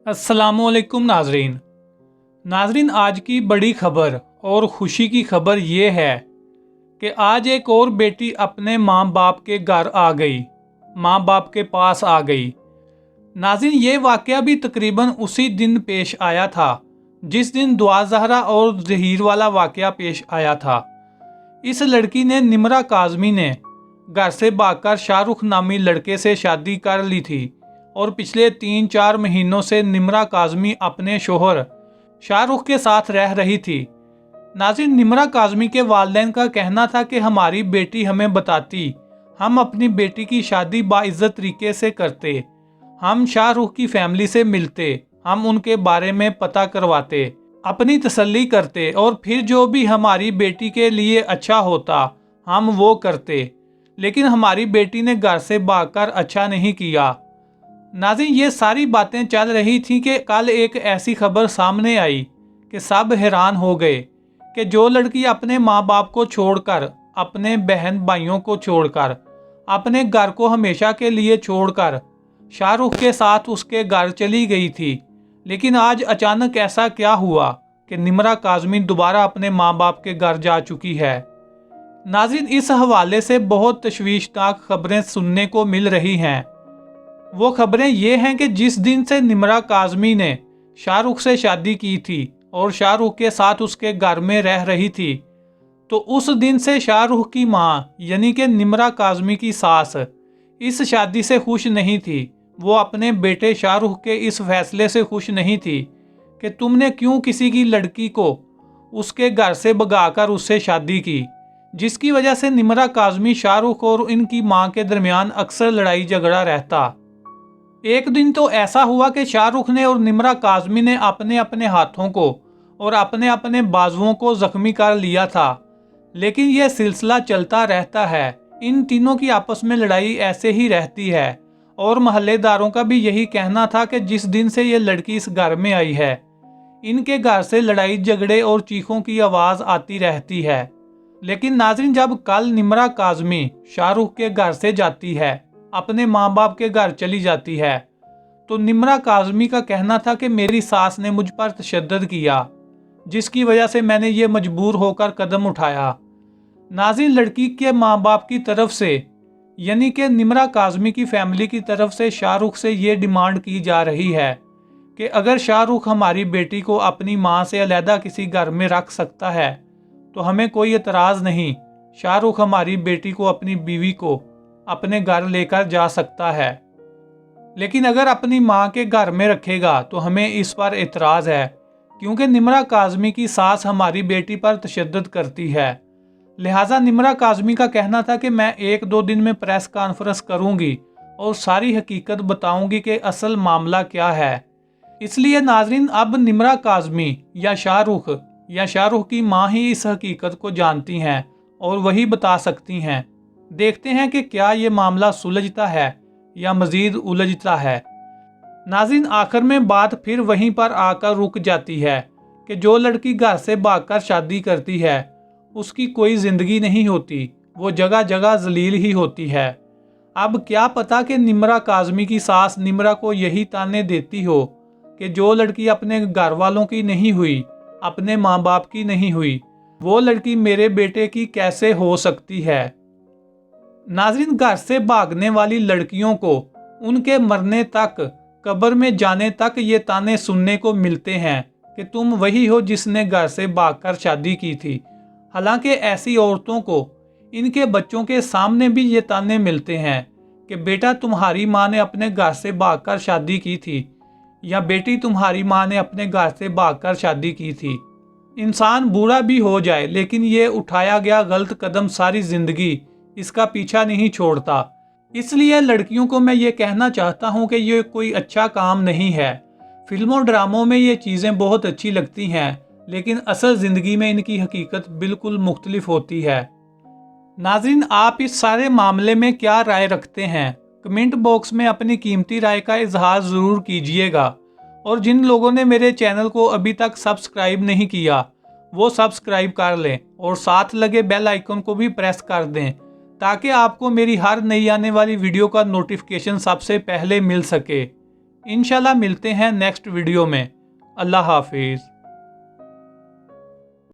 अस्सलामुअलैकुम नाजरीन, आज की बड़ी खबर और खुशी की खबर ये है कि आज एक और बेटी अपने माँ बाप के घर आ गई, माँ बाप के पास आ गई। नाज़रीन, ये वाक़या भी तकरीबन उसी दिन पेश आया था जिस दिन दुआ ज़हरा और ज़हीर वाला वाक़या पेश आया था। इस लड़की ने, निमरा काज़मी ने, घर से भागकर शाहरुख नामी लड़के से शादी कर ली थी और पिछले 3-4 महीनों से निमरा काज़मी अपने शोहर शाहरुख के साथ रह रही थी। नाज़रीन, निमरा काज़मी के वालिदैन का कहना था कि हमारी बेटी हमें बताती, हम अपनी बेटी की शादी बाइज़्ज़त तरीके से करते, हम शाहरुख की फैमिली से मिलते, हम उनके बारे में पता करवाते, अपनी तसल्ली करते और फिर जो भी हमारी बेटी के लिए अच्छा होता हम वो करते। लेकिन हमारी बेटी ने घर से भागकर अच्छा नहीं किया। नाज़रीन, ये सारी बातें चल रही थी कि कल एक ऐसी खबर सामने आई कि सब हैरान हो गए कि जो लड़की अपने माँ बाप को छोड़कर, अपने बहन भाइयों को छोड़कर, अपने घर को हमेशा के लिए छोड़कर शाहरुख के साथ उसके घर चली गई थी, लेकिन आज अचानक ऐसा क्या हुआ कि निमरा काज़मी दोबारा अपने माँ बाप के घर जा चुकी है। नाज़रीन, इस हवाले से बहुत तशवीशनाक खबरें सुनने को मिल रही हैं। वो खबरें ये हैं कि जिस दिन से निमरा काज़मी ने शाहरुख से शादी की थी और शाहरुख के साथ उसके घर में रह रही थी, तो उस दिन से शाहरुख की माँ यानी कि निमरा काज़मी की सास इस शादी से खुश नहीं थी। वो अपने बेटे शाहरुख के इस फैसले से खुश नहीं थी कि तुमने क्यों किसी की लड़की को उसके घर से भगाकर उससे शादी की, जिसकी वजह से निमरा काज़मी, शाहरुख और इनकी माँ के दरमियान अक्सर लड़ाई झगड़ा रहता। एक दिन तो ऐसा हुआ कि शाहरुख ने और निमरा काज़मी ने अपने अपने हाथों को और अपने अपने बाजुओं को जख्मी कर लिया था। लेकिन यह सिलसिला चलता रहता है, इन तीनों की आपस में लड़ाई ऐसे ही रहती है और महल्लेदारों का भी यही कहना था कि जिस दिन से ये लड़की इस घर में आई है, इनके घर से लड़ाई झगड़े और चीखों की आवाज़ आती रहती है। लेकिन नाज़रीन, जब कल निमरा काज़मी शाहरुख के घर से जाती है, अपने माँ बाप के घर चली जाती है, तो निमरा काज़मी का कहना था कि मेरी सास ने मुझ पर तशद्दुद किया, जिसकी वजह से मैंने ये मजबूर होकर कदम उठाया। नाज़रीन, लड़की के माँ बाप की तरफ से यानी कि निमरा काज़मी की फैमिली की तरफ से शाहरुख से ये डिमांड की जा रही है कि अगर शाहरुख हमारी बेटी को अपनी माँ से अलहदा किसी घर में रख सकता है तो हमें कोई एतराज़ नहीं, शाहरुख हमारी बेटी को, अपनी बीवी को अपने घर लेकर जा सकता है। लेकिन अगर अपनी माँ के घर में रखेगा तो हमें इस पर एतराज़ है, क्योंकि निमरा काज़मी की सास हमारी बेटी पर तशद्दुद करती है। लिहाजा निमरा काज़मी का कहना था कि मैं 1-2 दिन में प्रेस कॉन्फ्रेंस करूंगी और सारी हकीकत बताऊंगी कि असल मामला क्या है। इसलिए नाज़रीन, अब निमरा काज़मी या शाहरुख की माँ ही इस हकीकत को जानती हैं और वही बता सकती हैं। देखते हैं कि क्या ये मामला सुलझता है या मज़ीद उलझता है। नाज़रीन, आखिर में बात फिर वहीं पर आकर रुक जाती है कि जो लड़की घर से भागकर शादी करती है उसकी कोई ज़िंदगी नहीं होती, वो जगह जगह जलील ही होती है। अब क्या पता कि निमरा काज़मी की सास निमरा को यही ताने देती हो कि जो लड़की अपने घर वालों की नहीं हुई, अपने माँ बाप की नहीं हुई, वो लड़की मेरे बेटे की कैसे हो सकती है। नाज़रीन, घर से भागने वाली लड़कियों को उनके मरने तक, कब्र में जाने तक ये ताने सुनने को मिलते हैं कि तुम वही हो जिसने घर से भागकर शादी की थी। हालांकि ऐसी औरतों को इनके बच्चों के सामने भी ये ताने मिलते हैं कि बेटा, तुम्हारी माँ ने अपने घर से भागकर शादी की थी, या बेटी, तुम्हारी माँ ने अपने घर से भागकर शादी की थी। इंसान बूढ़ा भी हो जाए लेकिन ये उठाया गया गलत कदम सारी ज़िंदगी इसका पीछा नहीं छोड़ता। इसलिए लड़कियों को मैं ये कहना चाहता हूँ कि ये कोई अच्छा काम नहीं है। फिल्मों ड्रामों में ये चीज़ें बहुत अच्छी लगती हैं, लेकिन असल ज़िंदगी में इनकी हकीकत बिल्कुल मुख्तलिफ होती है। नाज़रीन, आप इस सारे मामले में क्या राय रखते हैं? कमेंट बॉक्स में अपनी कीमती राय का इजहार ज़रूर कीजिएगा। और जिन लोगों ने मेरे चैनल को अभी तक सब्सक्राइब नहीं किया वो सब्सक्राइब कर लें और साथ लगे बेल आइकन को भी प्रेस कर दें, ताकि आपको मेरी हर नई आने वाली वीडियो का नोटिफिकेशन सबसे पहले मिल सके। انشاءاللہ ملتے ہیں نیکسٹ ویڈیو میں۔ اللہ حافظ۔